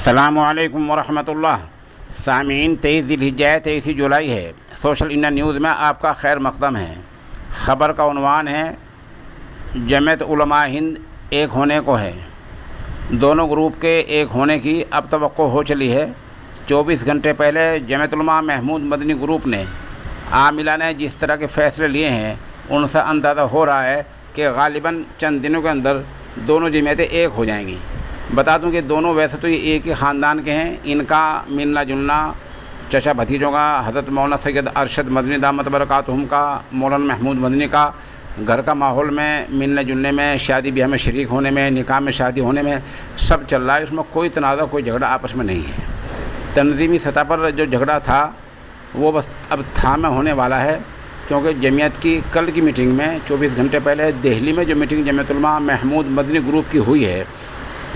अस्सलामुअलैकुम वरहमतुल्लाह। सामीन 23 ज़िलहिज्जा 23 जुलाई है। सोशल इंडिया न्यूज़ में आपका खैर मक़दम है। ख़बर का उन्वान है जमीयत उलमा हिंद एक होने को है। दोनों ग्रुप के एक होने की अब तवक्को हो चली है। 24 घंटे पहले जमीयत उलमा महमूद मदनी ग्रुप ने आमिला ने जिस तरह के फ़ैसले लिए हैं उनसे अंदाज़ा हो रहा है कि गालिबन चंद दिनों के अंदर दोनों जमीयतें एक हो जाएंगी। बता दूं कि दोनों वैसे तो ये एक ही ख़ानदान के हैं। इनका मिलना जुलना चचा भतीजों का हज़रत मौलाना सैयद अरशद मदनी दामत बरकातुहुम का, मौलाना महमूद मदनी का, घर का माहौल में मिलने जुलने में, शादी ब्याह में शरीक होने में, निकाह में शादी होने में सब चल रहा है। उसमें कोई तनाज़ा कोई झगड़ा आपस में नहीं है। तंज़ीमी सतह पर जो झगड़ा था वो बस अब थामे होने वाला है, क्योंकि जमीयत की कल की मीटिंग में 24 घंटे पहले दिल्ली में जो मीटिंग जमीयत उलमा महमूद मदनी ग्रुप की हुई है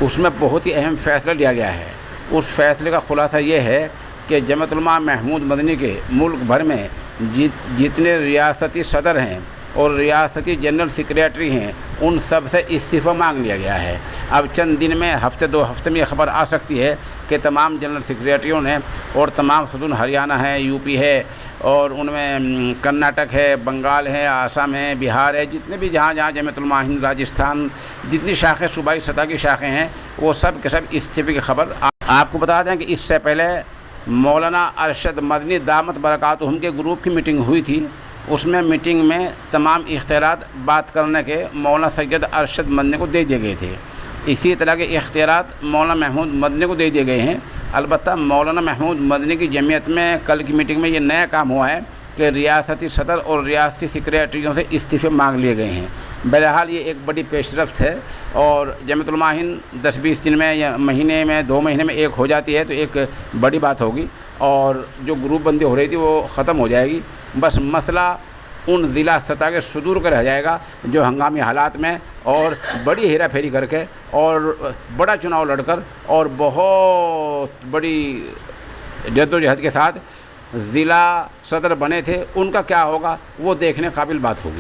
उसमें बहुत ही अहम फ़ैसला लिया गया है। उस फ़ैसले का खुलासा ये है कि जमीयत उलमा महमूद मदनी के मुल्क भर में जितने रियासती सदर हैं और रियासती जनरल सेक्रेटरी हैं उन सब से इस्तीफ़ा मांग लिया गया है। अब चंद दिन में हफ्ते दो हफ्ते में ये खबर आ सकती है कि तमाम जनरल सेक्रेटरियों ने और तमाम सदून हरियाणा है, यूपी है और उनमें कर्नाटक है, बंगाल है, आसाम है, बिहार है, जितने भी जहाँ जहाँ जमीयत उलमा हिंद, राजस्थान, जितनी शाखें सूबाई सतह की शाखें हैं वो सब के सब इस्तीफ़े की खबर आपको बता दें कि इससे पहले मौलाना अरशद मदनी दामत बरकातुहुम के ग्रुप की मीटिंग हुई थी। उसमें मीटिंग में तमाम इख्तियारात बात करने के मौलाना सैयद अरशद मदनी को दे दिए गए थे। इसी तरह के इख्तियारात मौलाना महमूद मदनी को दे दिए गए हैं। अलबत्ता मौलाना महमूद मदनी की जमीयत में कल की मीटिंग में ये नया काम हुआ है कि रियासती सदर और रियासती सेक्रेटरियों से इस्तीफ़े मांग लिए गए हैं। बहरहाल ये एक बड़ी पेशरफ्त है और जमीयत उलमा हिंद 10-20 दिन में या महीने में 2 महीने में एक हो जाती है तो एक बड़ी बात होगी और जो ग्रुप बंदी हो रही थी वो ख़त्म हो जाएगी। बस मसला उन ज़िला सतह के सुदूर का रह जाएगा जो हंगामी हालात में और बड़ी हेरा फेरी करके और बड़ा चुनाव लड़कर और बहुत बड़ी जद्दोजहद के साथ ज़िला सदर बने थे, उनका क्या होगा वो देखने काबिल बात होगी।